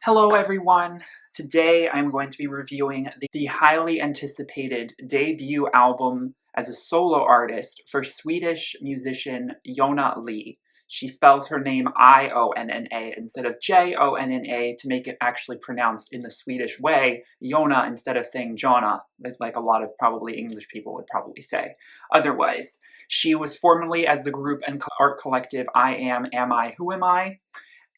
Hello everyone! Today I'm going to be reviewing the highly anticipated debut album as a solo artist for Swedish musician Jonna Lee. She spells her name I-O-N-N-A instead of J-O-N-N-A to make it actually pronounced in the Swedish way, Jonna instead of saying Jonna, like a lot of probably English people would probably say otherwise. She was formerly as the group and art collective iamamiwhoami,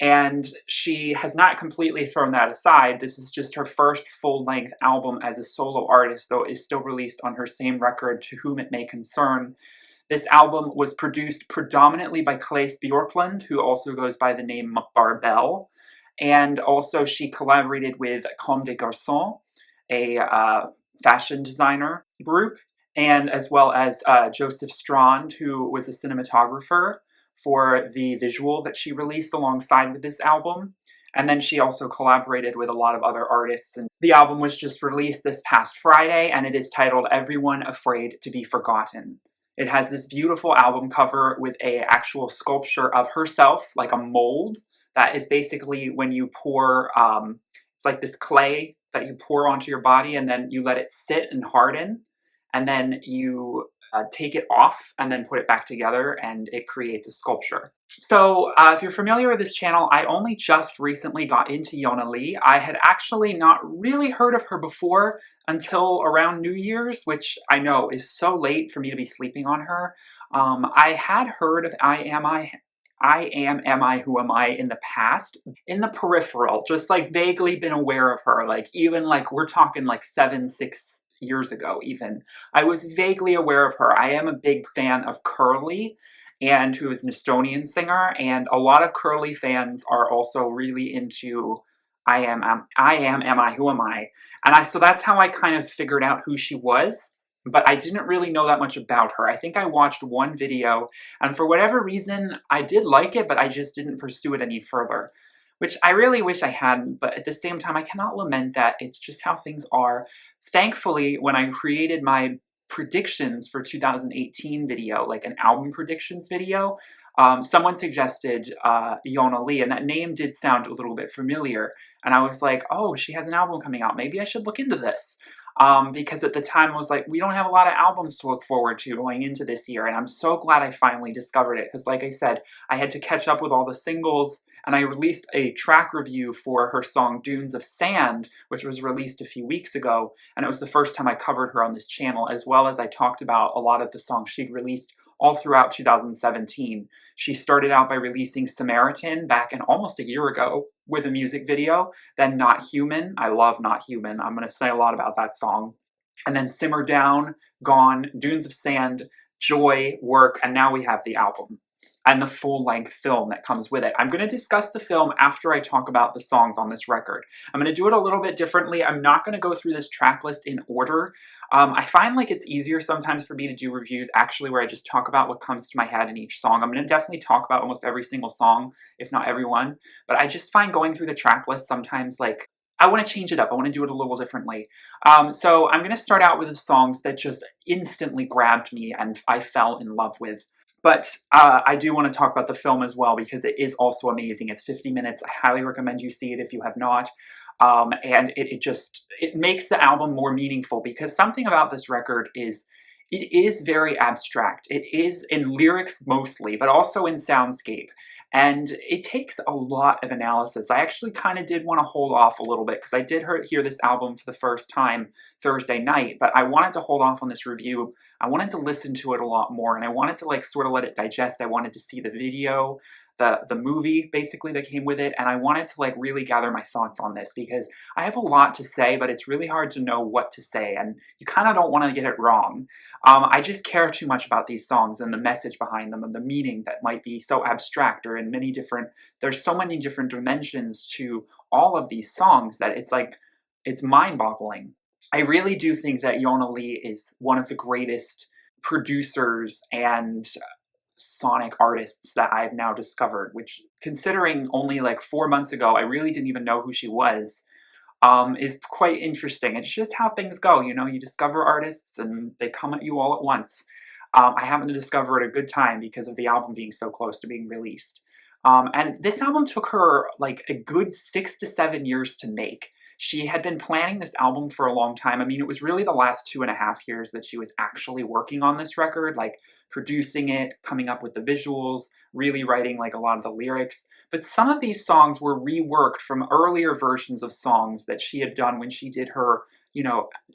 and she has not completely thrown that aside. This is just her first full-length album as a solo artist, though it is still released on her same record, To Whom It May Concern. This album was produced predominantly by Claes Bjorklund, who also goes by the name Barbell, and also she collaborated with Comme des Garçons, a fashion designer group, and as well as Joseph Strandh, who was a cinematographer for the visual that she released alongside with this album. And then she also collaborated with a lot of other artists. And the album was just released this past Friday, and it is titled Everyone Afraid to Be Forgotten. It has this beautiful album cover with a actual sculpture of herself, like a mold. That is basically when you pour, it's like this clay that you pour onto your body and then you let it sit and harden. And then you take it off and then put it back together and it creates a sculpture. So if you're familiar with this channel, I only just recently got into Jonna Lee. I had actually not really heard of her before until around New Year's, which I know is so late for me to be sleeping on her. I had heard of I Am I Who Am I in the past, in the peripheral, just like vaguely been aware of her, like even like we're talking like 6 years ago even. I was vaguely aware of her. I am a big fan of Curly, and who is an Estonian singer, and a lot of Curly fans are also really into I Am Who Am I? And so that's how I kind of figured out who she was, but I didn't really know that much about her. I think I watched one video, and for whatever reason, I did like it, but I just didn't pursue it any further, which I really wish I hadn't, but at the same time, I cannot lament that. It's just how things are. Thankfully, when I created my predictions for 2018 video, like an album predictions video, someone suggested Jonna Lee, and that name did sound a little bit familiar. And I was like, oh, she has an album coming out. Maybe I should look into this. Because at the time I was like, we don't have a lot of albums to look forward to going into this year, and I'm so glad I finally discovered it, because like I said, I had to catch up with all the singles, and I released a track review for her song Dunes of Sand, which was released a few weeks ago, and it was the first time I covered her on this channel, as well as I talked about a lot of the songs she'd released all throughout 2017. She started out by releasing Samaritan back in almost a year ago with a music video, then Not Human. I love Not Human. I'm going to say a lot about that song. And then Simmer Down, Gone, Dunes of Sand, Joy, Work, and now we have the album and the full-length film that comes with it. I'm going to discuss the film after I talk about the songs on this record. I'm going to do it a little bit differently. I'm not going to go through this track list in order. I find like it's easier sometimes for me to do reviews actually where I just talk about what comes to my head in each song. I'm going to definitely talk about almost every single song, if not every one, but I just find going through the track list sometimes like I want to change it up. I want to do it a little differently. So I'm going to start out with the songs that just instantly grabbed me and I fell in love with. But I do want to talk about the film as well, because it is also amazing. It's 50 minutes. I highly recommend you see it if you have not. And it makes the album more meaningful, because something about this record is it is very abstract. It is in lyrics mostly, but also in soundscape. And it takes a lot of analysis. I actually kind of did want to hold off a little bit, because I did hear this album for the first time Thursday night, but I wanted to hold off on this review. I wanted to listen to it a lot more, and I wanted to like sort of let it digest. I wanted to see the video, the movie basically that came with it, and I wanted to like really gather my thoughts on this, because I have a lot to say, but it's really hard to know what to say, and you kind of don't want to get it wrong. I just care too much about these songs and the message behind them and the meaning that might be so abstract, or in there's so many different dimensions to all of these songs that it's mind-boggling. I really do think that Jonna Lee is one of the greatest producers and sonic artists that I've now discovered, which, considering only like 4 months ago I really didn't even know who she was, is quite interesting. It's just how things go, you know, you discover artists and they come at you all at once. I happened to discover it at a good time because of the album being so close to being released. And this album took her like a good 6 to 7 years to make. She had been planning this album for a long time. I mean, it was really the last 2.5 years that she was actually working on this record, like producing it, coming up with the visuals, really writing like a lot of the lyrics. But some of these songs were reworked from earlier versions of songs that she had done when she did her,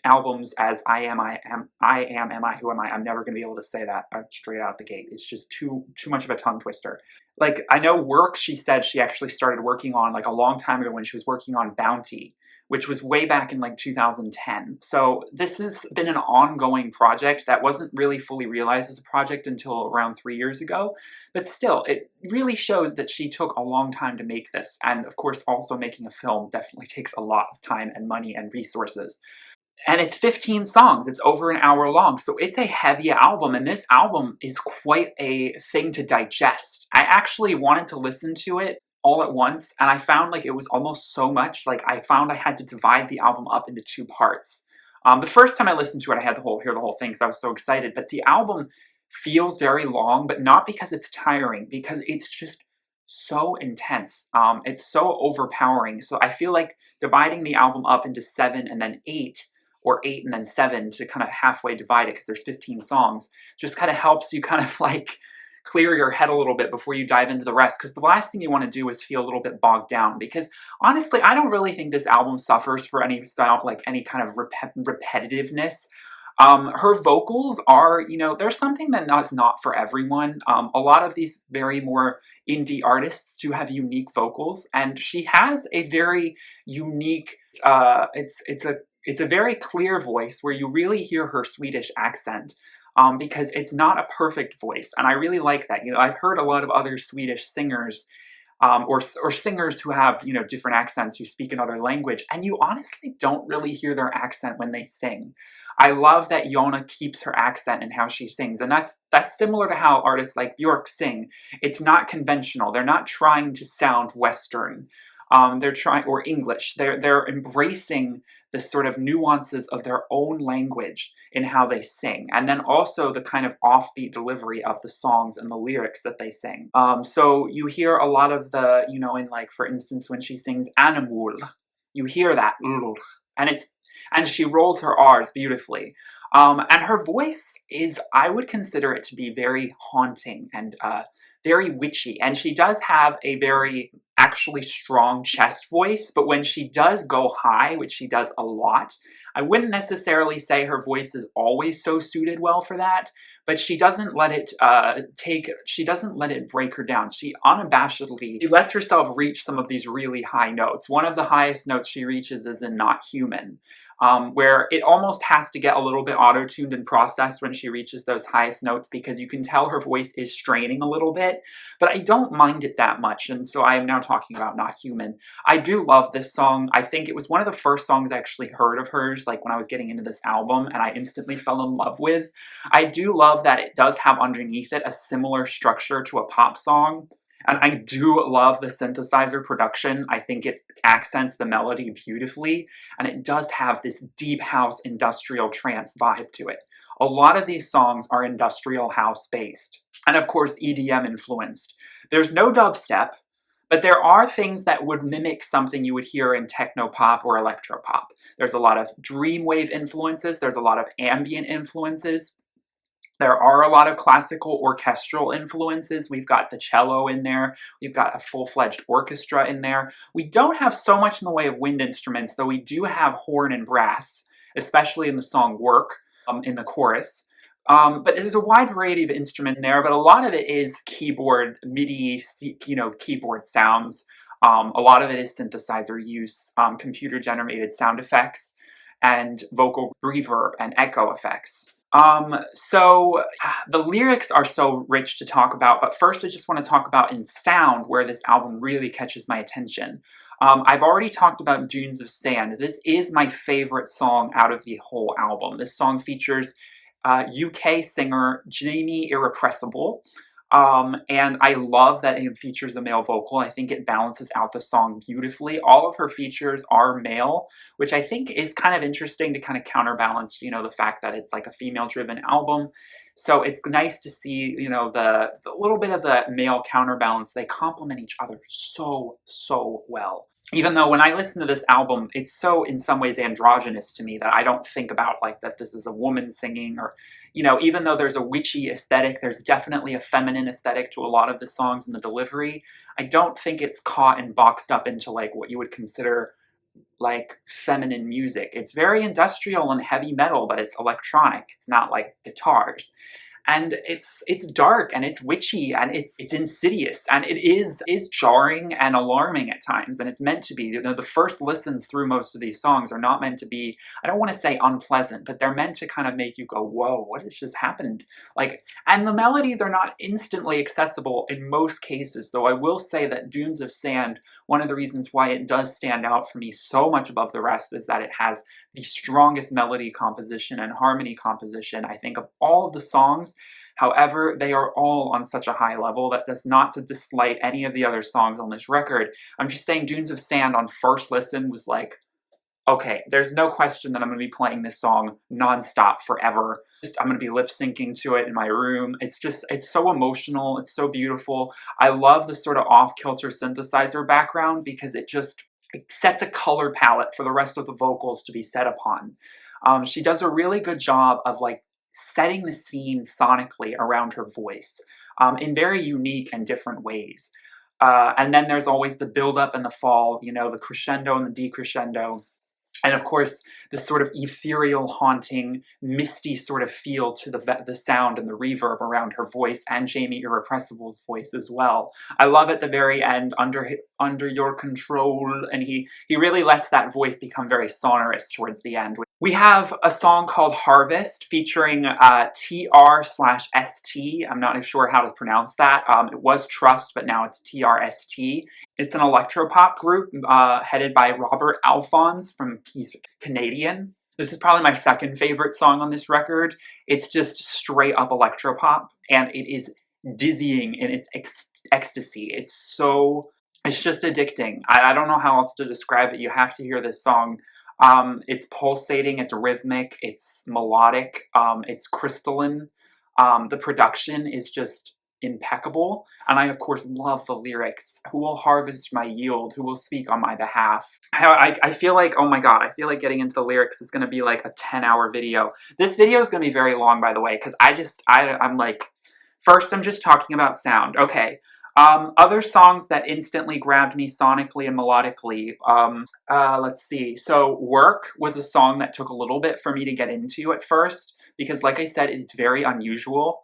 albums as who am I. I'm never going to be able to say that straight out the gate. It's just too much of a tongue twister. Like, I know Work, she said she actually started working on like a long time ago when she was working on Bounty, which was way back in like 2010. So this has been an ongoing project that wasn't really fully realized as a project until around 3 years ago. But still, it really shows that she took a long time to make this. And of course, also making a film definitely takes a lot of time and money and resources. And it's 15 songs. It's over an hour long. So it's a heavy album. And this album is quite a thing to digest. I actually wanted to listen to it all at once. And I found like it was almost so much. Like I found I had to divide the album up into 2 parts. The first time I listened to it, I had to hear the whole thing because I was so excited. But the album feels very long, but not because it's tiring, because it's just so intense. It's so overpowering. So I feel like dividing the album up into 7 and then 8, or 8 and then 7 to kind of halfway divide it because there's 15 songs, just kind of helps you kind of like clear your head a little bit before you dive into the rest, because the last thing you want to do is feel a little bit bogged down, because honestly I don't really think this album suffers for any style, like any kind of repetitiveness. Her vocals are, there's something that is not for everyone. A lot of these very more indie artists do have unique vocals, and she has a very unique, it's a very clear voice where you really hear her Swedish accent. Because it's not a perfect voice, and I really like that. I've heard a lot of other Swedish singers, or singers who have different accents, who speak another language, and you honestly don't really hear their accent when they sing. I love that Jonna keeps her accent in how she sings, and that's similar to how artists like Björk sing. It's not conventional. They're not trying to sound Western. They're trying, or English. They're embracing the sort of nuances of their own language in how they sing, and then also the kind of offbeat delivery of the songs and the lyrics that they sing. So you hear a lot of the, in like, for instance, when she sings animal, you hear that, and she rolls her R's beautifully. And her voice is, I would consider it to be very haunting and very witchy. And she does have a very actually strong chest voice, but when she does go high, which she does a lot, I wouldn't necessarily say her voice is always so suited well for that, but she doesn't let it she doesn't let it break her down. She unabashedly, she lets herself reach some of these really high notes. One of the highest notes she reaches is in Not Human, where it almost has to get a little bit auto-tuned and processed when she reaches those highest notes, because you can tell her voice is straining a little bit, but I don't mind it that much, and so I am now talking about Not Human. I do love this song. I think it was one of the first songs I actually heard of hers, like when I was getting into this album, and I instantly fell in love with. I do love that it does have underneath it a similar structure to a pop song. And I do love the synthesizer production. I think it accents the melody beautifully, and it does have this deep house industrial trance vibe to it. A lot of these songs are industrial house based, and of course EDM influenced. There's no dubstep, but there are things that would mimic something you would hear in techno pop or electro pop. There's a lot of dreamwave influences, there's a lot of ambient influences. There are a lot of classical orchestral influences. We've got the cello in there. We've got a full-fledged orchestra in there. We don't have so much in the way of wind instruments, though we do have horn and brass, especially in the song Work, in the chorus. But there's a wide variety of instrument in there, but a lot of it is keyboard, MIDI, keyboard sounds. A lot of it is synthesizer use, computer-generated sound effects, and vocal reverb and echo effects. So the lyrics are so rich to talk about, but first I just want to talk about in sound where this album really catches my attention. I've already talked about Dunes of Sand. This is my favorite song out of the whole album. This song features UK singer Jamie Irrepressible. And I love that it features a male vocal. I think it balances out the song beautifully. All of her features are male, which I think is kind of interesting to kind of counterbalance, the fact that it's like a female-driven album. So it's nice to see, you know, the little bit of the male counterbalance. They complement each other so, so well. Even though when I listen to this album, it's so in some ways androgynous to me that I don't think about like that this is a woman singing, or, you know, even though there's a witchy aesthetic, there's definitely a feminine aesthetic to a lot of the songs and the delivery. I don't think it's caught and boxed up into like what you would consider like feminine music. It's very industrial and heavy metal, but it's electronic. It's not like guitars. And it's dark and it's witchy and it's insidious and it is jarring and alarming at times, and it's meant to be. You know, the first listens through most of these songs are not meant to be, I don't want to say unpleasant, but they're meant to kind of make you go, whoa, what has just happened? Like, and the melodies are not instantly accessible in most cases, though I will say that Dunes of Sand, one of the reasons why it does stand out for me so much above the rest is that it has the strongest melody composition and harmony composition, I think, of all of the songs. However, they are all on such a high level that that's not to dislight any of the other songs on this record. I'm just saying Dunes of Sand on first listen was like, okay, there's no question that I'm going to be playing this song nonstop forever. I'm going to be lip syncing to it in my room. It's so emotional. It's so beautiful. I love the sort of off-kilter synthesizer background because it sets a color palette for the rest of the vocals to be set upon. She does a really good job of like setting the scene sonically around her voice in very unique and different ways. And then there's always the build up and the fall, you know, the crescendo and the decrescendo. And of course, this sort of ethereal, haunting, misty sort of feel to the sound and the reverb around her voice, and Jamie Irrepressible's voice as well. I love at the very end, under your control, and he really lets that voice become very sonorous towards the end. We have a song called Harvest featuring TR/ST. I'm not sure how to pronounce that. It was Trust, but now it's TRST. It's an electropop group headed by Robert Alphonse he's Canadian. This is probably my second favorite song on this record. It's just straight up electropop, and it is dizzying in its ecstasy. It's just addicting. I don't know how else to describe it. You have to hear this song. It's pulsating, it's rhythmic, it's melodic, it's crystalline. The production is just impeccable. And I, of course, love the lyrics. Who will harvest my yield? Who will speak on my behalf? I feel like, oh my god, I feel like getting into the lyrics is going to be like a 10-hour video. This video is going to be very long, by the way, because I'm like, first I'm just talking about sound. Okay. Other songs that instantly grabbed me sonically and melodically, let's see. So Work was a song that took a little bit for me to get into at first, because like I said, it's very unusual.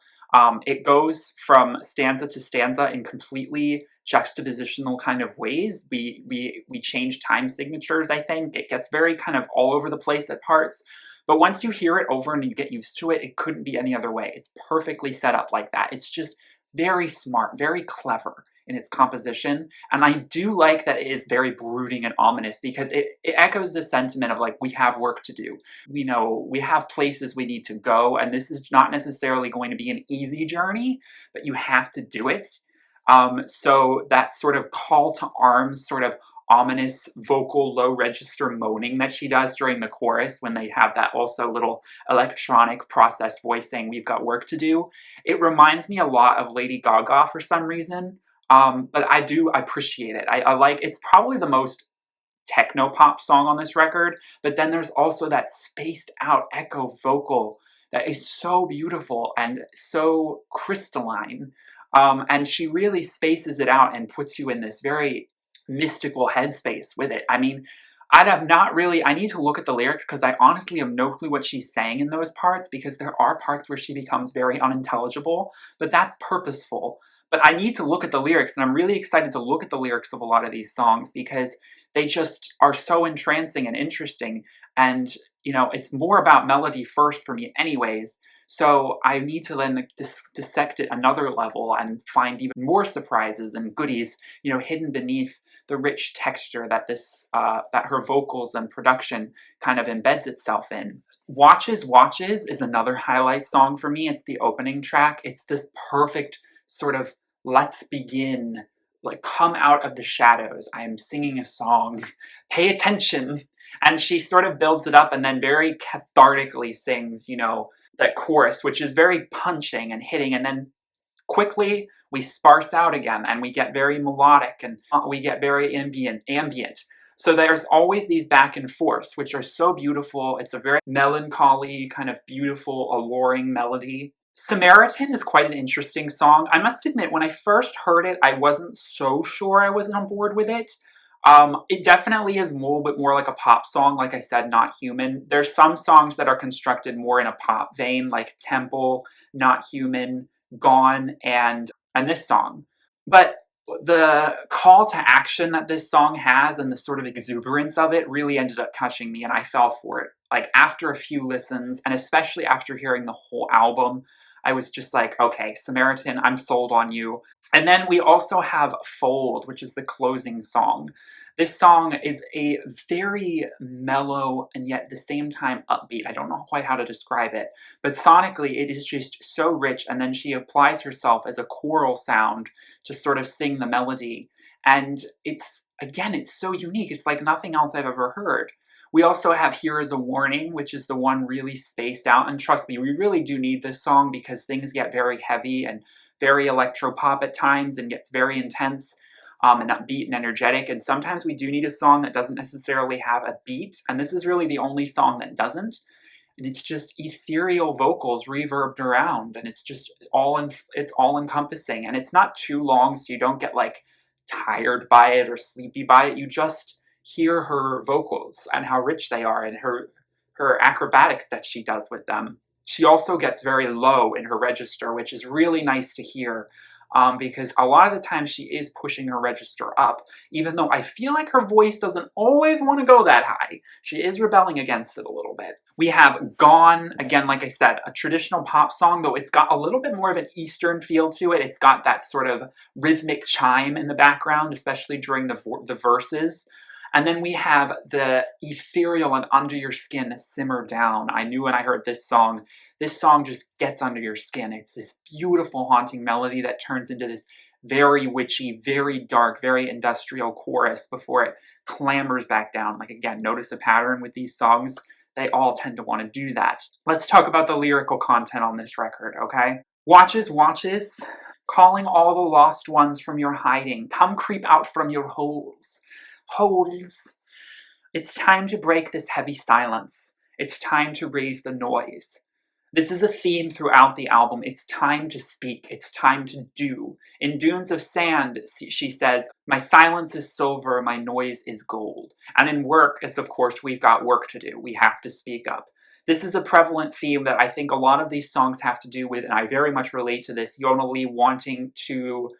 It goes from stanza to stanza in completely juxtapositional kind of ways. We change time signatures, I think. It gets very kind of all over the place at parts. But once you hear it over and you get used to it, it couldn't be any other way. It's perfectly set up like that. It's just very smart, very clever in its composition. And I do like that it is very brooding and ominous, because it echoes the sentiment of like, we have work to do. We know we have places we need to go, and this is not necessarily going to be an easy journey, but you have to do it. So that sort of call to arms, sort of ominous vocal low register moaning that she does during the chorus when they have that also little electronic processed voice saying we've got work to do. It reminds me a lot of Lady Gaga for some reason, but I do appreciate it. I like, it's probably the most techno pop song on this record, but then there's also that spaced out echo vocal that is so beautiful and so crystalline. And she really spaces it out and puts you in this very mystical headspace with it. I mean, I need to look at the lyrics, because I honestly have no clue what she's saying in those parts, because there are parts where she becomes very unintelligible, but that's purposeful. But I need to look at the lyrics, and I'm really excited to look at the lyrics of a lot of these songs, because they just are so entrancing and interesting. And, you know, it's more about melody first for me anyways. So I need to then dissect it another level and find even more surprises and goodies, you know, hidden beneath the rich texture that that her vocals and production kind of embeds itself in. Watches is another highlight song for me. It's the opening track. It's this perfect sort of let's begin, like come out of the shadows. I am singing a song. Pay attention. And she sort of builds it up and then very cathartically sings, you know, that chorus, which is very punching and hitting, and then quickly we sparse out again and we get very melodic and we get very ambient. So there's always these back and forths, which are so beautiful. It's a very melancholy, kind of beautiful, alluring melody. Samaritan is quite an interesting song. I must admit, when I first heard it, I wasn't so sure I was on board with it. It definitely is a little bit more like a pop song, like I said, Not Human. There's some songs that are constructed more in a pop vein, like Temple, Not Human, Gone, and this song. But the call to action that this song has and the sort of exuberance of it really ended up catching me, and I fell for it. Like, after a few listens, and especially after hearing the whole album, I was just like, okay, Samaritan, I'm sold on you. And then we also have Fold, which is the closing song. This song is a very mellow and yet at the same time upbeat. I don't know quite how to describe it, but sonically it is just so rich, and then she applies herself as a choral sound to sort of sing the melody. And it's, again, it's so unique. It's like nothing else I've ever heard. We also have Here Is a Warning, which is the one really spaced out. And trust me, we really do need this song because things get very heavy and very electro-pop at times and gets very intense and upbeat and energetic. And sometimes we do need a song that doesn't necessarily have a beat. And this is really the only song that doesn't. And it's just ethereal vocals reverbed around. And it's just it's all encompassing. And it's not too long, so you don't get like tired by it or sleepy by it. You just hear her vocals and how rich they are and her acrobatics that she does with them. She also gets very low in her register, which is really nice to hear because a lot of the time she is pushing her register up, even though I feel like her voice doesn't always want to go that high. She is rebelling against it a little bit. We have Gone, again, like I said, a traditional pop song, though it's got a little bit more of an Eastern feel to it. It's got that sort of rhythmic chime in the background, especially during the verses. And then we have the ethereal and under your skin Simmer Down. I knew when I heard this song just gets under your skin. It's this beautiful, haunting melody that turns into this very witchy, very dark, very industrial chorus before it clambers back down. Like, again, notice a pattern with these songs. They all tend to want to do that. Let's talk about the lyrical content on this record, okay? Watches, watches, calling all the lost ones from your hiding. Come creep out from your holes. Holes. It's time to break this heavy silence. It's time to raise the noise. This is a theme throughout the album. It's time to speak. It's time to do. In Dunes of Sand, she says, my silence is silver, my noise is gold. And in Work, it's of course, we've got work to do. We have to speak up. This is a prevalent theme that I think a lot of these songs have to do with, and I very much relate to this, Jonna Lee wanting to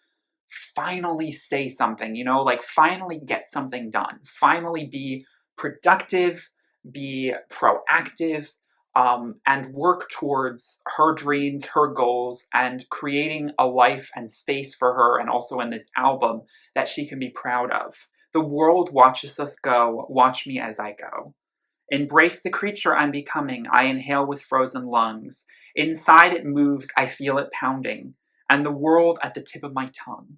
finally say something, you know, like finally get something done, finally be productive, be proactive, and work towards her dreams, her goals, and creating a life and space for her, and also in this album, that she can be proud of. The world watches us go, watch me as I go. Embrace the creature I'm becoming, I inhale with frozen lungs. Inside it moves, I feel it pounding, and the world at the tip of my tongue.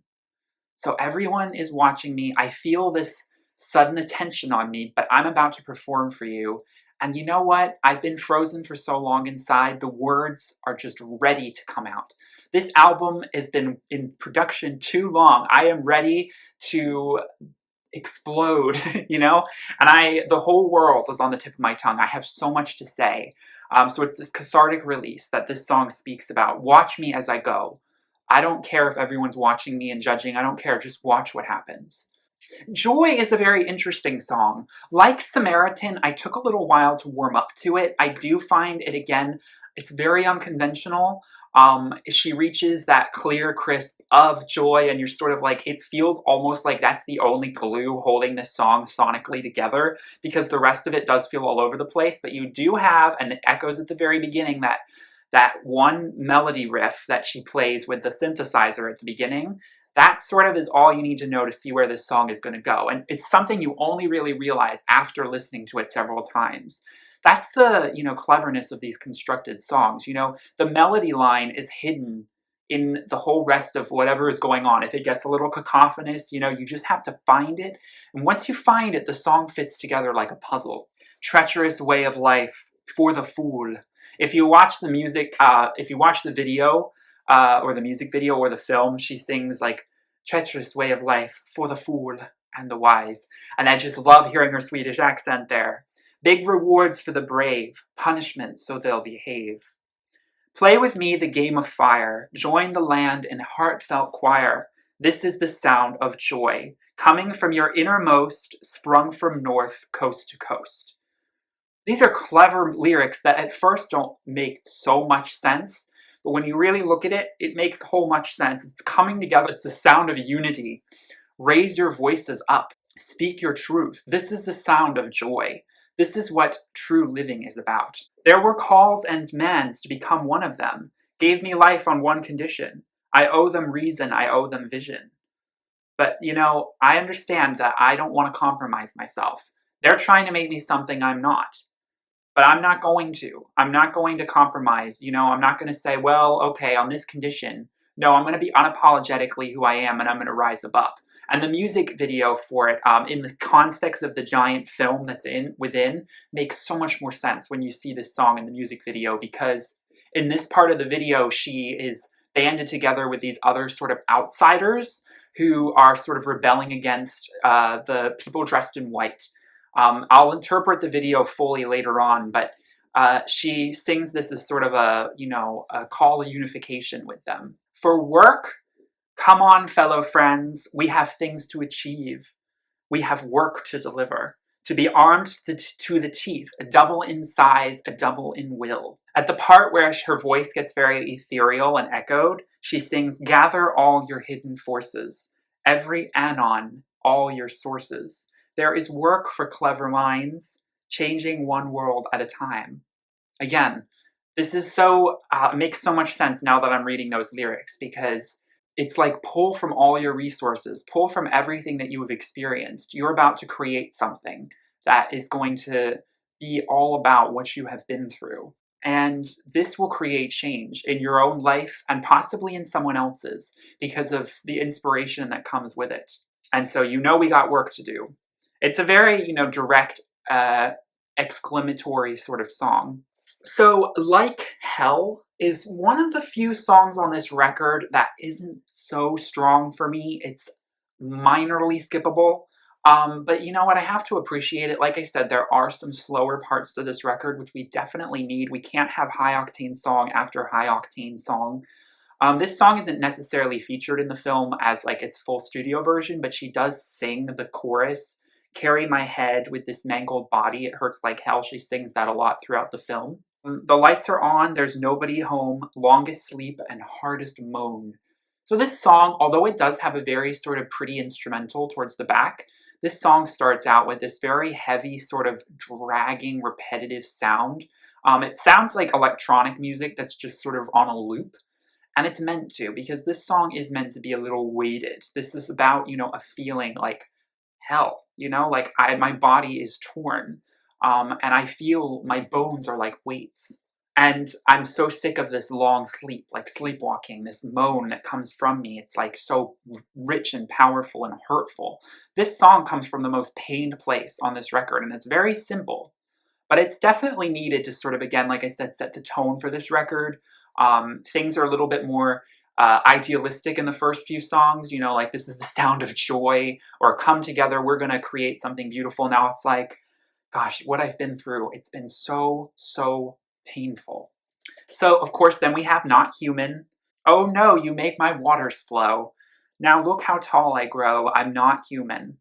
So everyone is watching me. I feel this sudden attention on me, but I'm about to perform for you. And you know what? I've been frozen for so long inside. The words are just ready to come out. This album has been in production too long. I am ready to explode, you know? And the whole world is on the tip of my tongue. I have so much to say. So it's this cathartic release that this song speaks about. Watch me as I go. I don't care if everyone's watching me and judging. I don't care. Just watch what happens. Joy is a very interesting song. Like Samaritan, I took a little while to warm up to it. I do find it, again, it's very unconventional. She reaches that clear crisp of joy, and you're sort of like, it feels almost like that's the only glue holding this song sonically together, because the rest of it does feel all over the place. But you do have, and it echoes at the very beginning, that one melody riff that she plays with the synthesizer at the beginning. That sort of is all you need to know to see where this song is going to go. And it's something you only really realize after listening to it several times. That's the, cleverness of these constructed songs. The melody line is hidden in the whole rest of whatever is going on. If it gets a little cacophonous, you just have to find it. And once you find it, the song fits together like a puzzle. Treacherous way of life for the fool. If you watch the music, if you watch the video, or the music video or the film, she sings like, treacherous way of life for the fool and the wise. And I just love hearing her Swedish accent there. Big rewards for the brave, punishments so they'll behave. Play with me the game of fire, join the land in heartfelt choir. This is the sound of joy, coming from your innermost, sprung from north coast to coast. These are clever lyrics that at first don't make so much sense, but when you really look at it, it makes whole much sense. It's coming together. It's the sound of unity. Raise your voices up. Speak your truth. This is the sound of joy. This is what true living is about. There were calls and demands to become one of them. Gave me life on one condition. I owe them reason. I owe them vision. But, you know, I understand that I don't want to compromise myself. They're trying to make me something I'm not. But I'm not going to. I'm not going to compromise. You know, I'm not going to say, well, okay, on this condition. No, I'm going to be unapologetically who I am, and I'm going to rise above. And the music video for it, in the context of the giant film that's within, makes so much more sense when you see this song in the music video, because in this part of the video, she is banded together with these other sort of outsiders who are sort of rebelling against the people dressed in white. I'll interpret the video fully later on, but she sings this as sort of a, you know, a call to unification with them. For work, come on, fellow friends, we have things to achieve. We have work to deliver. To be armed to the teeth, a double in size, a double in will. At the part where her voice gets very ethereal and echoed, she sings, gather all your hidden forces, every anon, all your sources. There is work for clever minds, changing one world at a time. Again, this is so, makes so much sense now that I'm reading those lyrics, because it's like pull from all your resources, pull from everything that you have experienced. You're about to create something that is going to be all about what you have been through. And this will create change in your own life and possibly in someone else's because of the inspiration that comes with it. And so, you know, we got work to do. It's a very, you know, direct, exclamatory sort of song. So, Like Hell is one of the few songs on this record that isn't so strong for me. It's minorly skippable. But you know what? I have to appreciate it. Like I said, there are some slower parts to this record, which we definitely need. We can't have high-octane song after high-octane song. This song isn't necessarily featured in the film as like its full studio version, but she does sing the chorus, carry my head with this mangled body, it hurts like hell. She sings that a lot throughout the film. The lights are on, there's nobody home, longest sleep and hardest moan. So this song, although it does have a very sort of pretty instrumental towards the back, this song starts out with this very heavy sort of dragging repetitive sound. It sounds like electronic music that's just sort of on a loop. And it's meant to, because this song is meant to be a little weighted. This is about, you know, a feeling like hell, you know, like my body is torn, and I feel my bones are like weights. And I'm so sick of this long sleep, like sleepwalking, this moan that comes from me. It's like so rich and powerful and hurtful. This song comes from the most pained place on this record, and it's very simple. But it's definitely needed to sort of, again, like I said, set the tone for this record. Things are a little bit more idealistic in the first few songs, you know, like this is the sound of joy, or come together, we're going to create something beautiful. Now it's like, gosh, what I've been through, it's been so, so painful. So, of course, then we have Not Human. Oh no, you make my waters flow. Now look how tall I grow, I'm not human.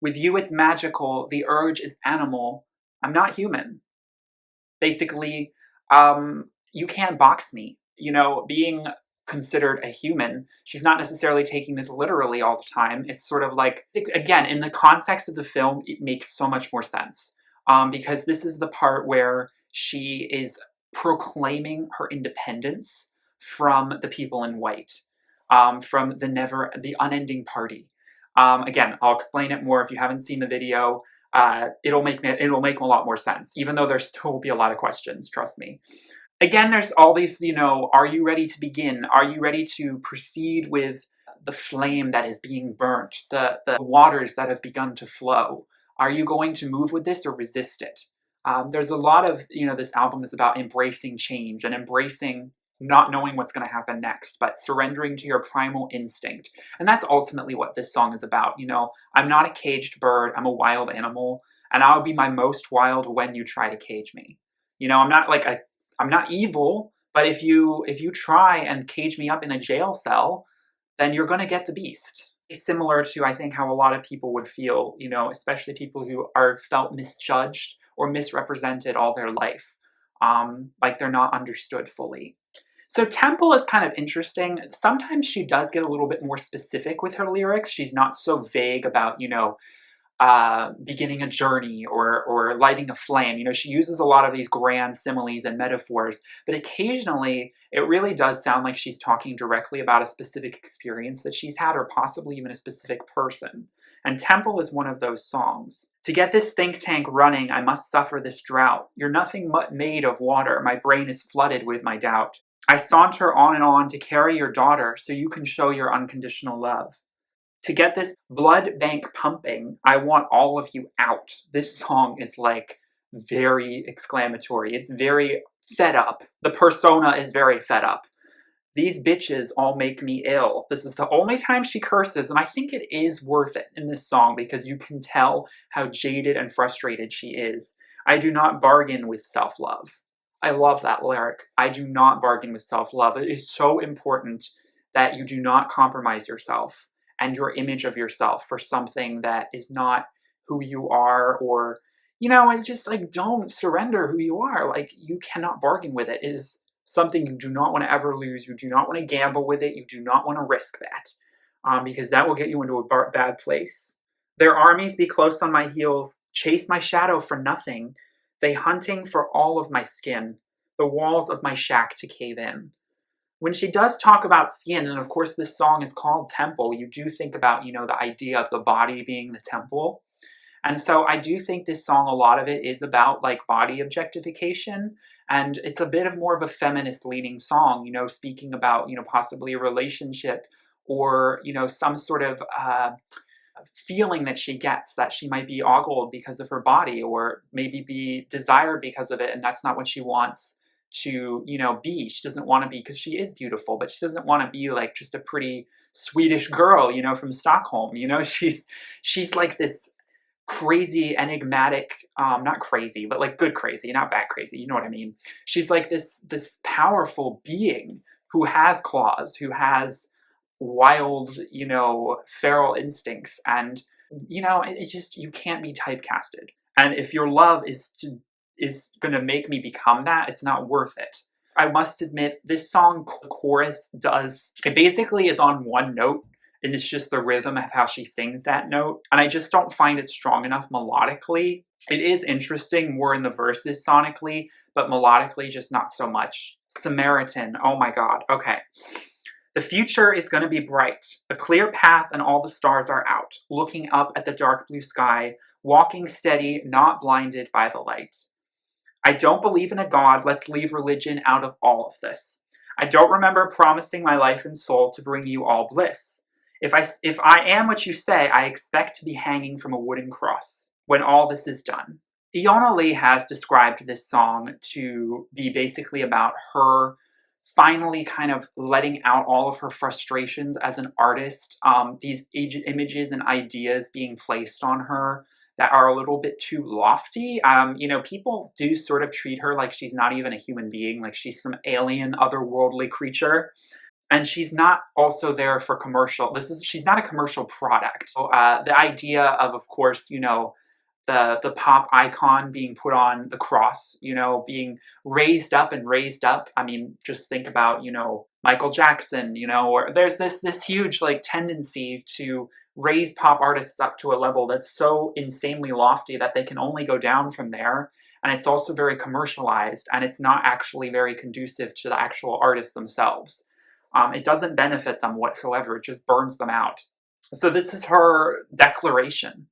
With you it's magical, the urge is animal, I'm not human. Basically, you can't box me. You know, being considered a human, she's not necessarily taking this literally all the time. It's sort of like, again, in the context of the film, it makes so much more sense. Because this is the part where she is proclaiming her independence from the people in white, from the unending party. Again, I'll explain it more if you haven't seen the video. It'll make a lot more sense, even though there still will be a lot of questions, trust me. Again, there's all these, you know, are you ready to begin? Are you ready to proceed with the flame that is being burnt, the waters that have begun to flow? Are you going to move with this or resist it? There's a lot of, this album is about embracing change and embracing not knowing what's going to happen next, but surrendering to your primal instinct. And that's ultimately what this song is about. I'm not a caged bird, I'm a wild animal, and I'll be my most wild when you try to cage me. I'm not evil, but if you try and cage me up in a jail cell, then you're going to get the beast. It's similar to, I think, how a lot of people would feel, especially people who are felt misjudged or misrepresented all their life, like they're not understood fully. So Temple is kind of interesting. Sometimes she does get a little bit more specific with her lyrics. She's not so vague about, beginning a journey or lighting a flame. She uses a lot of these grand similes and metaphors, but occasionally it really does sound like she's talking directly about a specific experience that she's had, or possibly even a specific person. And Temple is one of those songs. To get this think tank running, I must suffer this drought. You're nothing but made of water. My brain is flooded with my doubt. I saunter on and on to carry your daughter so you can show your unconditional love. To get this blood bank pumping, I want all of you out. This song is like very exclamatory. It's very fed up. The persona is very fed up. These bitches all make me ill. This is the only time she curses, and I think it is worth it in this song because you can tell how jaded and frustrated she is. I do not bargain with self-love. I love that lyric. I do not bargain with self-love. It is so important that you do not compromise yourself and your image of yourself for something that is not who you are, or, it's just like, don't surrender who you are. Like, you cannot bargain with it. It is something you do not want to ever lose. You do not want to gamble with it. You do not want to risk that, because that will get you into a bad place. Their armies be close on my heels, chase my shadow for nothing. They hunting for all of my skin, the walls of my shack to cave in. When she does talk about skin, and of course this song is called Temple, you do think about, the idea of the body being the temple. And so I do think this song, a lot of it is about like body objectification. And it's a bit of more of a feminist leaning song, speaking about, possibly a relationship or, some sort of feeling that she gets that she might be ogled because of her body, or maybe be desired because of it. And that's not what she wants to, be. She doesn't want to be, because she is beautiful, but she doesn't want to be like just a pretty Swedish girl, from Stockholm. She's like this crazy, enigmatic, not crazy, but like good crazy, not bad crazy, you know what I mean? She's like this powerful being who has claws, who has wild, feral instincts, and it's just, you can't be typecasted. And if your love is going to make me become that, it's not worth it. I must admit, this song, the chorus it basically is on one note, and it's just the rhythm of how she sings that note. And I just don't find it strong enough melodically. It is interesting more in the verses sonically, but melodically just not so much. Samaritan, oh my god, okay. The future is going to be bright, a clear path and all the stars are out, looking up at the dark blue sky, walking steady, not blinded by the light. I don't believe in a God, let's leave religion out of all of this. I don't remember promising my life and soul to bring you all bliss. If I am what you say, I expect to be hanging from a wooden cross when all this is done. Jonna Lee has described this song to be basically about her finally kind of letting out all of her frustrations as an artist, these images and ideas being placed on her that are a little bit too lofty. People do sort of treat her like she's not even a human being, like she's some alien, otherworldly creature. And she's not also there for commercial. She's not a commercial product. So, the idea of course, the pop icon being put on the cross, being raised up and raised up. I mean, just think about, Michael Jackson, or there's this huge like tendency to raise pop artists up to a level that's so insanely lofty that they can only go down from there. And it's also very commercialized, and it's not actually very conducive to the actual artists themselves. It doesn't benefit them whatsoever. It just burns them out. So this is her declaration.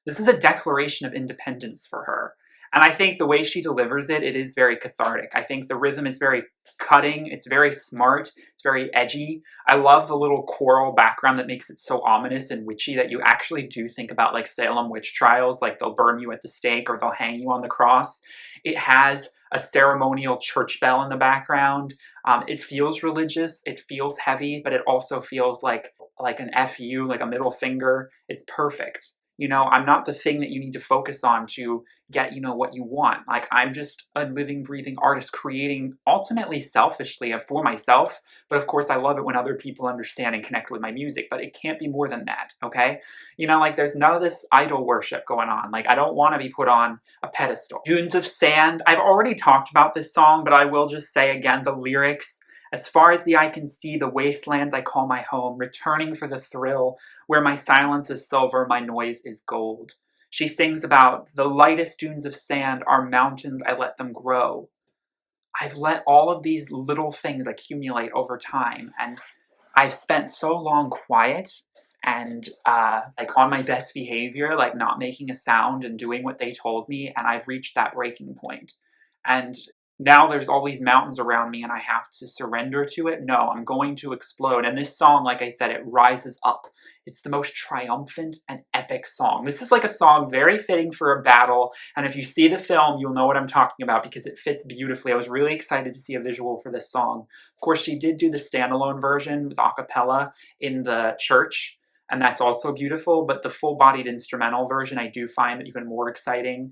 This is a declaration of independence for her. And I think the way she delivers it, it is very cathartic. I think the rhythm is very cutting. It's very smart. It's very edgy. I love the little choral background that makes it so ominous and witchy that you actually do think about like Salem witch trials, like they'll burn you at the stake or they'll hang you on the cross. It has a ceremonial church bell in the background. It feels religious. It feels heavy, but it also feels like an FU, like a middle finger. It's perfect. You know, I'm not the thing that you need to focus on to get, you know, what you want. Like, I'm just a living, breathing artist creating ultimately selfishly for myself. But of course, I love it when other people understand and connect with my music, but it can't be more than that, okay? You know, like, there's none of this idol worship going on. Like, I don't want to be put on a pedestal. Dunes of Sand. I've already talked about this song, but I will just say again, the lyrics. As far as the eye can see, the wastelands I call my home, returning for the thrill, where my silence is silver, my noise is gold. She sings about the lightest dunes of sand are mountains, I let them grow. I've let all of these little things accumulate over time, and I've spent so long quiet and like on my best behavior, like not making a sound and doing what they told me, and I've reached that breaking point. And now there's all these mountains around me and I have to surrender to it. No, I'm going to explode. And this song, like I said, it rises up. It's the most triumphant and epic song. This is like a song very fitting for a battle. And if you see the film, you'll know what I'm talking about because it fits beautifully. I was really excited to see a visual for this song. Of course, she did do the standalone version with a cappella in the church, and that's also beautiful, but the full-bodied instrumental version I do find even more exciting.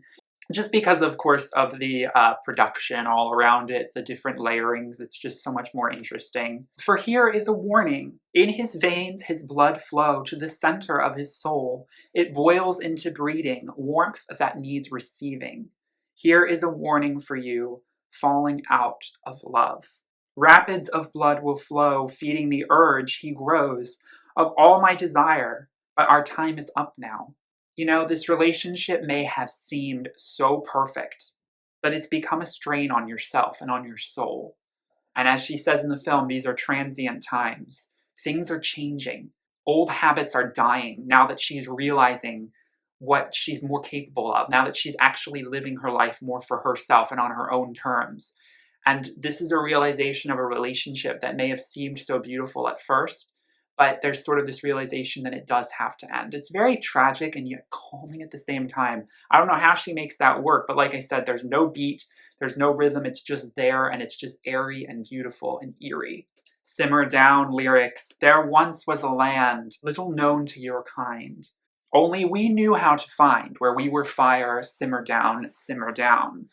Just because, of course, of the production all around it, the different layerings, it's just so much more interesting. For here is a warning. In his veins his blood flow to the center of his soul. It boils into breeding, warmth that needs receiving. Here is a warning for you, falling out of love. Rapids of blood will flow, feeding the urge he grows of all my desire, but our time is up now. You know, this relationship may have seemed so perfect, but it's become a strain on yourself and on your soul. And as she says in the film, these are transient times. Things are changing. Old habits are dying now that she's realizing what she's more capable of, now that she's actually living her life more for herself and on her own terms. And this is a realization of a relationship that may have seemed so beautiful at first, but there's sort of this realization that it does have to end. It's very tragic and yet calming at the same time. I don't know how she makes that work, but like I said, there's no beat, there's no rhythm, it's just there, and it's just airy and beautiful and eerie. Simmer down lyrics. There once was a land, little known to your kind. Only we knew how to find where we were fire, simmer down, simmer down.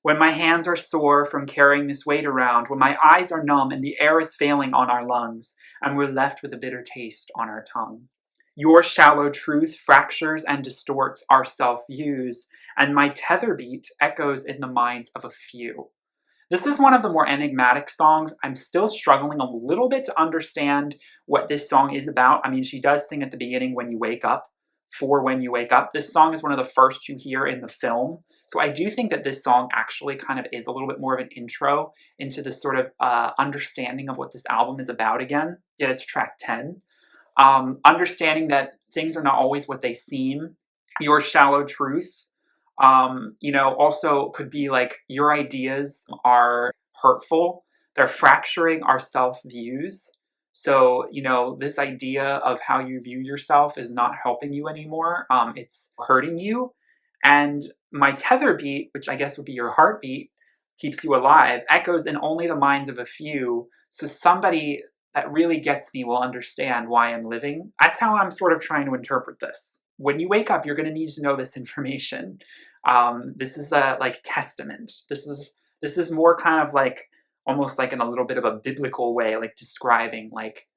When my hands are sore from carrying this weight around, when my eyes are numb and the air is failing on our lungs, and we're left with a bitter taste on our tongue. Your shallow truth fractures and distorts our self-views, and my tether beat echoes in the minds of a few. This is one of the more enigmatic songs. I'm still struggling a little bit to understand what this song is about. I mean, she does sing at the beginning, when you wake up, for when you wake up. This song is one of the first you hear in the film. So I do think that this song actually kind of is a little bit more of an intro into this sort of understanding of what this album is about again. Yet it's track 10. Understanding that things are not always what they seem. Your shallow truth, also could be like your ideas are hurtful. They're fracturing our self-views. So, this idea of how you view yourself is not helping you anymore. It's hurting you. And my tether beat, which I guess would be your heartbeat, keeps you alive, echoes in only the minds of a few. So somebody that really gets me will understand why I'm living. That's how I'm sort of trying to interpret this. When you wake up, you're going to need to know this information. This is a testament. This is more kind of like almost like in a little bit of a biblical way, like describing like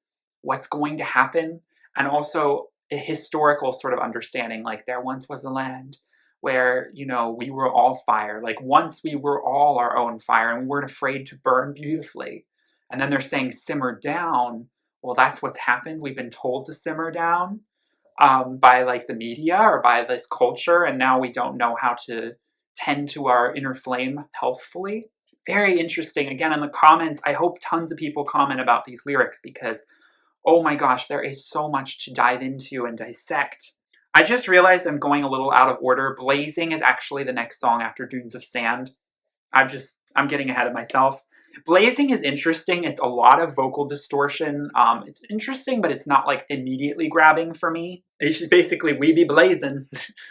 what's going to happen, and also a historical sort of understanding. Like there once was a land where we were all fire. Like once we were all our own fire, and we weren't afraid to burn beautifully. And then they're saying simmer down. Well, that's what's happened. We've been told to simmer down by like the media or by this culture, and now we don't know how to tend to our inner flame healthfully. Very interesting. Again, in the comments, I hope tons of people comment about these lyrics because, oh my gosh, there is so much to dive into and dissect. I just realized I'm going a little out of order. Blazing is actually the next song after Dunes of Sand. I'm getting ahead of myself. Blazing is interesting. It's a lot of vocal distortion. It's interesting, but it's not like immediately grabbing for me. It's just basically "we be blazing,"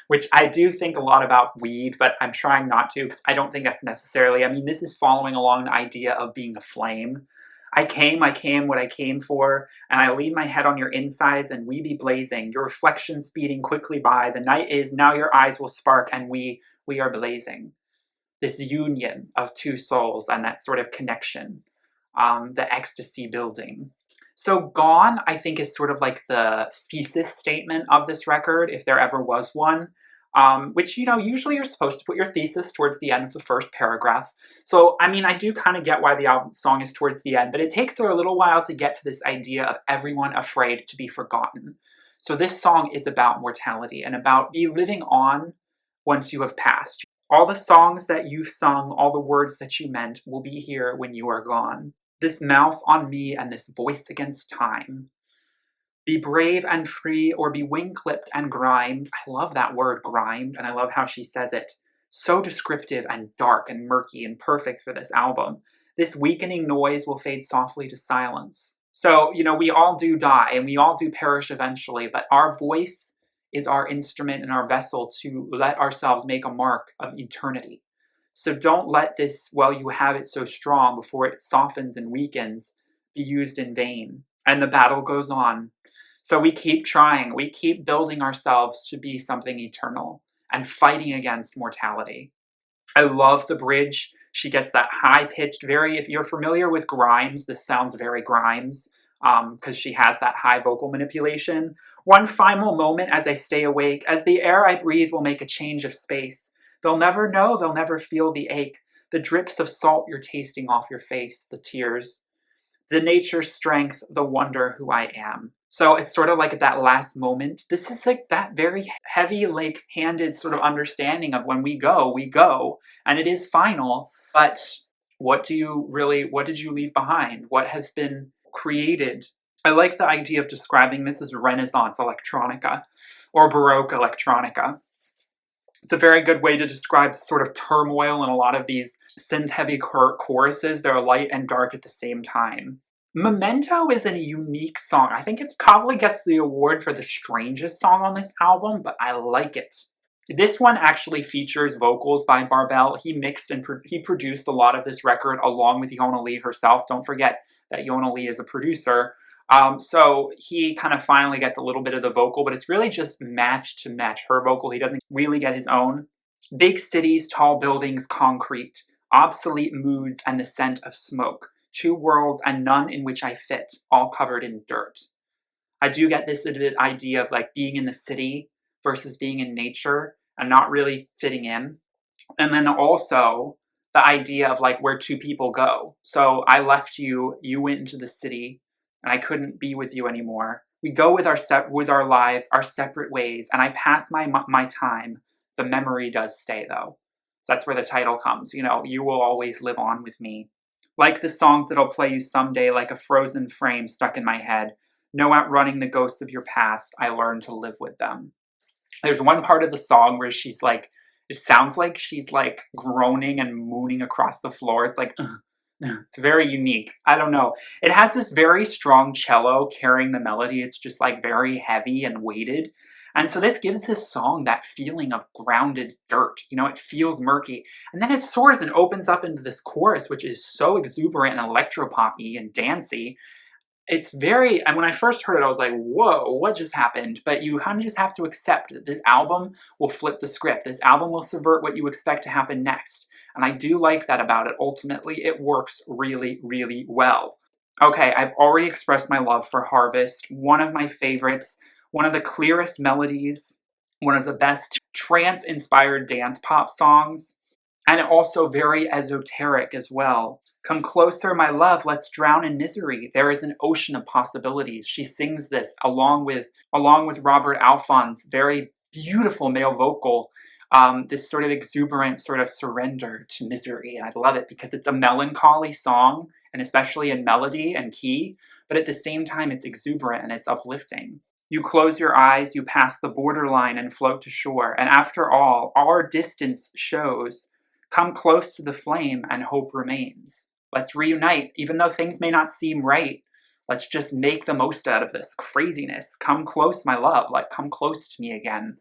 which I do think a lot about weed, but I'm trying not to because I don't think that's necessarily. I mean, this is following along the idea of being a flame. I came what I came for, and I lean my head on your insides, and we be blazing. Your reflection speeding quickly by. The night is now. Your eyes will spark, and we are blazing. This union of two souls and that sort of connection, the ecstasy building. So Gone, I think, is sort of like the thesis statement of this record, if there ever was one. Which, usually you're supposed to put your thesis towards the end of the first paragraph. So, I mean, I do kind of get why the song is towards the end, but it takes her a little while to get to this idea of everyone afraid to be forgotten. So this song is about mortality and about be living on once you have passed. All the songs that you've sung, all the words that you meant will be here when you are gone. This mouth on me and this voice against time. Be brave and free or be wing-clipped and grimed. I love that word, grimed, and I love how she says it. So descriptive and dark and murky and perfect for this album. This weakening noise will fade softly to silence. So, we all do die and we all do perish eventually, but our voice is our instrument and our vessel to let ourselves make a mark of eternity. So don't let this, while you have it so strong, before it softens and weakens, be used in vain. And the battle goes on. So we keep trying, we keep building ourselves to be something eternal and fighting against mortality. I love the bridge. She gets that high-pitched, if you're familiar with Grimes, this sounds very Grimes, because she has that high vocal manipulation. One final moment as I stay awake, as the air I breathe will make a change of space. They'll never know, they'll never feel the ache, the drips of salt you're tasting off your face, the tears, the nature's strength, the wonder who I am. So it's sort of like at that last moment. This is like that very heavy, like handed sort of understanding of when we go, and it is final. But what did you leave behind? What has been created? I like the idea of describing this as Renaissance electronica or Baroque electronica. It's a very good way to describe sort of turmoil in a lot of these synth-heavy choruses. They're light and dark at the same time. Memento is a unique song. I think it probably gets the award for the strangest song on this album, but I like it. This one actually features vocals by Barbel. He mixed and he produced a lot of this record along with Jonna Lee herself. Don't forget that Jonna Lee is a producer. So he kind of finally gets a little bit of the vocal, but it's really just match to match her vocal. He doesn't really get his own. Big cities, tall buildings, concrete, obsolete moods, and the scent of smoke. Two worlds and none in which I fit, all covered in dirt. I do get this idea of like being in the city versus being in nature and not really fitting in. And then also the idea of like where two people go. So I left you, you went into the city, and I couldn't be with you anymore. We go with our lives, our separate ways, and I pass my time. The memory does stay though. So that's where the title comes. You will always live on with me. Like the songs that'll play you someday, like a frozen frame stuck in my head. No outrunning the ghosts of your past, I learned to live with them. There's one part of the song where she's like, it sounds like she's like groaning and mooning across the floor. It's like, it's very unique. I don't know. It has this very strong cello carrying the melody. It's just like very heavy and weighted. And so this gives this song that feeling of grounded dirt. It feels murky. And then it soars and opens up into this chorus, which is so exuberant and electropop-y and dancey. And when I first heard it, I was like, whoa, what just happened? But you kind of just have to accept that this album will flip the script. This album will subvert what you expect to happen next. And I do like that about it. Ultimately, it works really, really well. Okay, I've already expressed my love for Harvest, one of my favorites, one of the clearest melodies, one of the best trance-inspired dance pop songs, and also very esoteric as well. Come closer, my love, let's drown in misery. There is an ocean of possibilities. She sings this along with Robert Alfon's very beautiful male vocal, this sort of exuberant sort of surrender to misery. And I love it because it's a melancholy song, and especially in melody and key, but at the same time it's exuberant and it's uplifting. You close your eyes, you pass the borderline and float to shore. And after all, our distance shows. Come close to the flame and hope remains. Let's reunite, even though things may not seem right. Let's just make the most out of this craziness. Come close, my love. Like, come close to me again.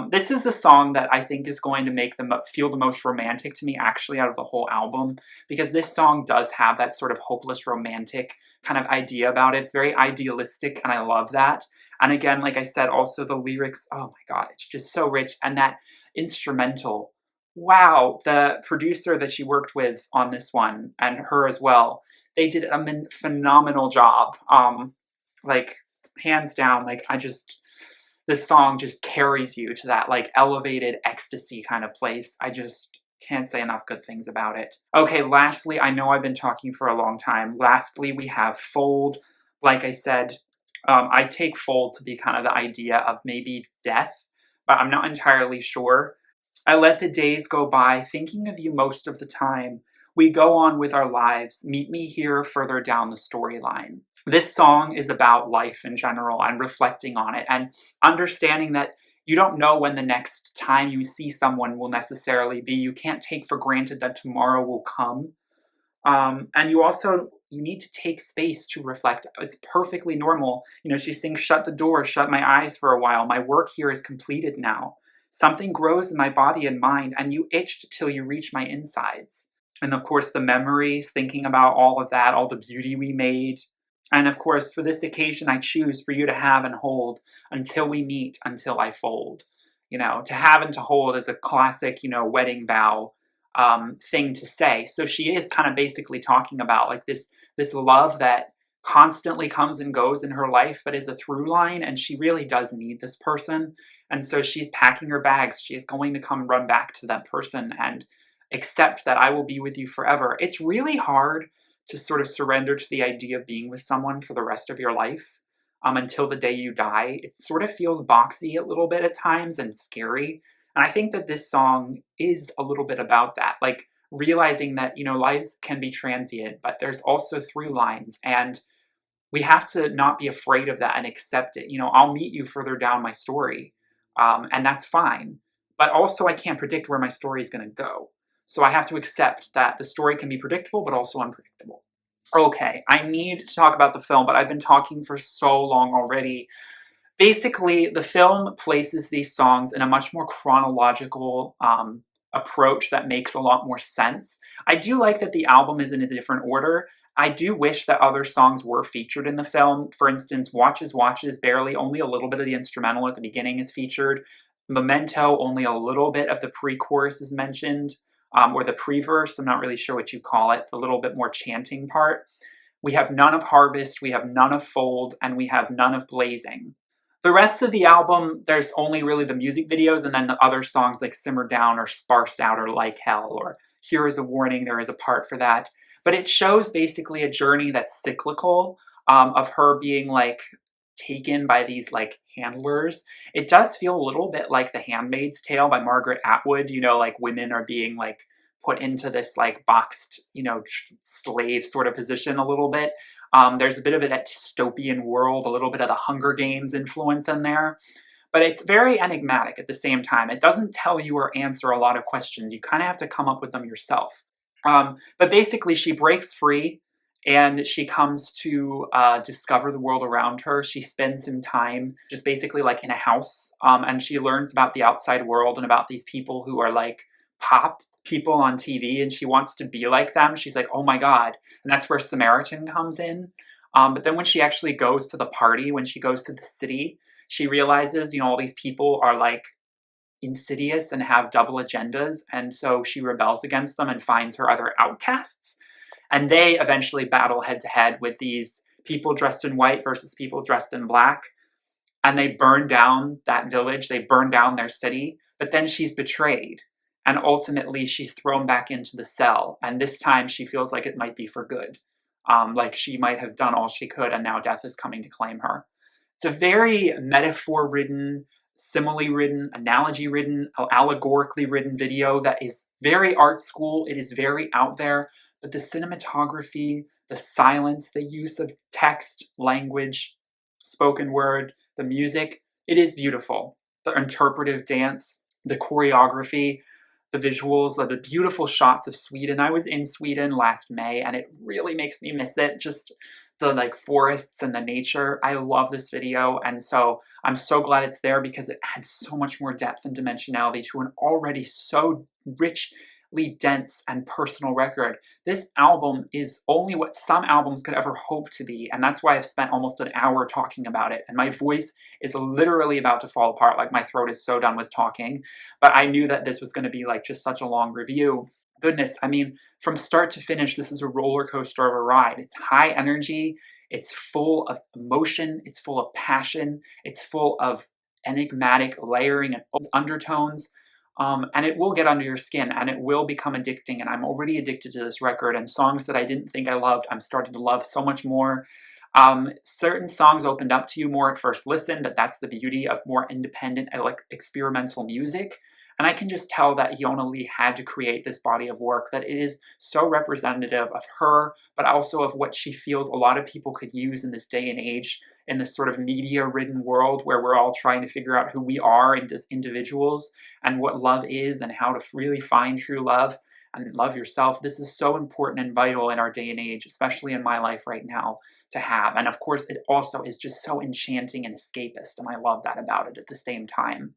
This is the song that I think is going to make them feel the most romantic to me, actually, out of the whole album, because this song does have that sort of hopeless romantic kind of idea about it. It's very idealistic, and I love that. And again, like I said, also the lyrics, oh my God, it's just so rich. And that instrumental, wow, the producer that she worked with on this one, and her as well, they did a phenomenal job. Like, hands down, like, this song just carries you to that like elevated ecstasy kind of place. I just can't say enough good things about it. Okay, lastly, I know I've been talking for a long time. Lastly, we have Fold. Like I said, I take Fold to be kind of the idea of maybe death, but I'm not entirely sure. I let the days go by, thinking of you most of the time. We go on with our lives. Meet me here further down the storyline. This song is about life in general and reflecting on it and understanding that you don't know when the next time you see someone will necessarily be. You can't take for granted that tomorrow will come. And you need to take space to reflect. It's perfectly normal. You know, she sings, shut the door, shut my eyes for a while. My work here is completed now. Something grows in my body and mind, and you itched till you reach my insides. And of course, the memories, thinking about all of that, all the beauty we made. And of course, for this occasion, I choose for you to have and hold until we meet, until I fold. You know, to have and to hold is a classic, wedding vow thing to say. So she is kind of basically talking about like this love that constantly comes and goes in her life, but is a through line, and she really does need this person. And so she's packing her bags. She is going to come run back to that person and accept that I will be with you forever. It's really hard to sort of surrender to the idea of being with someone for the rest of your life until the day you die. It sort of feels boxy a little bit at times and scary. And I think that this song is a little bit about that, like realizing that, lives can be transient, but there's also through lines, and we have to not be afraid of that and accept it. I'll meet you further down my story, and that's fine. But also, I can't predict where my story is going to go. So I have to accept that the story can be predictable, but also unpredictable. Okay, I need to talk about the film, but I've been talking for so long already. Basically, the film places these songs in a much more chronological approach that makes a lot more sense. I do like that the album is in a different order. I do wish that other songs were featured in the film. For instance, Watches, Watches, barely, only a little bit of the instrumental at the beginning is featured. Memento, only a little bit of the pre-chorus is mentioned, or the pre-verse, I'm not really sure what you call it, the little bit more chanting part. We have none of Harvest, we have none of Fold, and we have none of Blazing. The rest of the album, there's only really the music videos, and then the other songs like Simmer Down or Sparsed Out or Like Hell or Here Is a Warning, there is a part for that. But it shows basically a journey that's cyclical, of her being like taken by these like handlers. It does feel a little bit like The Handmaid's Tale by Margaret Atwood, like women are being like put into this like boxed, slave sort of position a little bit. There's a bit of a dystopian world, a little bit of the Hunger Games influence in there, but it's very enigmatic at the same time. It doesn't tell you or answer a lot of questions. You kind of have to come up with them yourself. But basically, she breaks free and she comes to discover the world around her. She spends some time just basically like in a house, and she learns about the outside world and about these people who are like pop people on TV, and she wants to be like them. She's like, oh my God. And that's where Samaritan comes in. But then when she actually goes to the party, when she goes to the city, she realizes, all these people are like insidious and have double agendas. And so she rebels against them and finds her other outcasts. And they eventually battle head to head with these people dressed in white versus people dressed in black. And they burn down that village. They burn down their city. But then she's betrayed. And ultimately, she's thrown back into the cell. And this time, she feels like it might be for good. Like she might have done all she could, and now death is coming to claim her. It's a very metaphor-ridden, simile-ridden, analogy-ridden, allegorically written video that is very art school. It is very out there. But the cinematography, the silence, the use of text, language, spoken word, The music, it is beautiful. The interpretive dance, the choreography, the visuals, the beautiful shots of Sweden. I was in Sweden last May and it really makes me miss it. Just the like forests and the nature. I love this video, and so I'm so glad it's there because it adds so much more depth and dimensionality to an already so richly dense and personal record. This album is only what some albums could ever hope to be, and that's why I've spent almost an hour talking about it, and my voice is literally about to fall apart. Like, my throat is so done with talking, but I knew that this was going to be like just such a long review. Goodness, I mean, from start to finish, this is a roller coaster of a ride. It's high energy, it's full of emotion, it's full of passion, it's full of enigmatic layering and undertones, and it will get under your skin and it will become addicting. And I'm already addicted to this record, and songs that I didn't think I loved, I'm starting to love so much more. Certain songs opened up to you more at first listen, but that's the beauty of more independent, like experimental music. And I can just tell that Jonna Lee had to create this body of work, that it is so representative of her, but also of what she feels a lot of people could use in this day and age, in this sort of media-ridden world where we're all trying to figure out who we are as individuals and what love is and how to really find true love and love yourself. This is so important and vital in our day and age, especially in my life right now, to have. And of course, it also is just so enchanting and escapist, and I love that about it at the same time.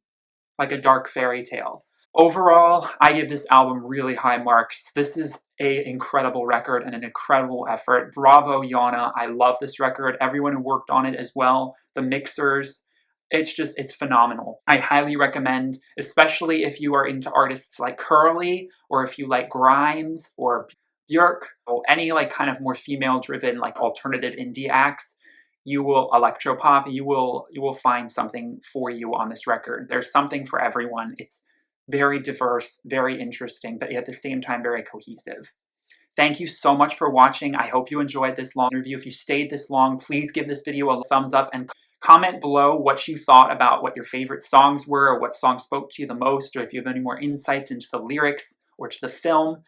Like a dark fairy tale. Overall, I give this album really high marks. This is an incredible record and an incredible effort. Bravo, Jonna. I love this record. Everyone who worked on it as well. The mixers. It's phenomenal. I highly recommend, especially if you are into artists like Curly, or if you like Grimes, or Björk, or any like kind of more female-driven, like alternative indie acts. You will electropop, you will find something for you on this record. There's something for everyone. It's very diverse, very interesting, but at the same time very cohesive. Thank you so much for watching. I hope you enjoyed this long review. If you stayed this long, please give this video a thumbs up and comment below what you thought about what your favorite songs were, or what song spoke to you the most, or if you have any more insights into the lyrics or to the film.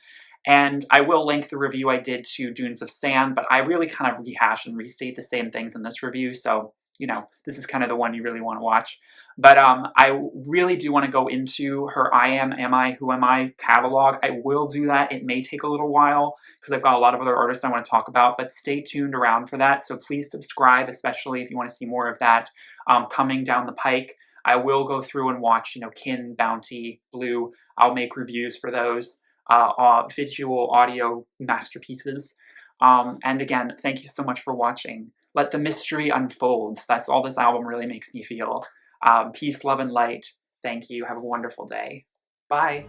And I will link the review I did to Dunes of Sand, but I really kind of rehash and restate the same things in this review, so, you know, this is kind of the one you really want to watch. But I really do want to go into her I Am, Am I, Who Am I catalog. I will do that. It may take a little while because I've got a lot of other artists I want to talk about, but stay tuned around for that. So please subscribe, especially if you want to see more of that coming down the pike. I will go through and watch, you know, Kin, Bounty, Blue. I'll make reviews for those. Visual audio masterpieces. And again, thank you so much for watching. Let the mystery unfold. That's all this album really makes me feel. Peace, love, and light. Thank you. Have a wonderful day. Bye.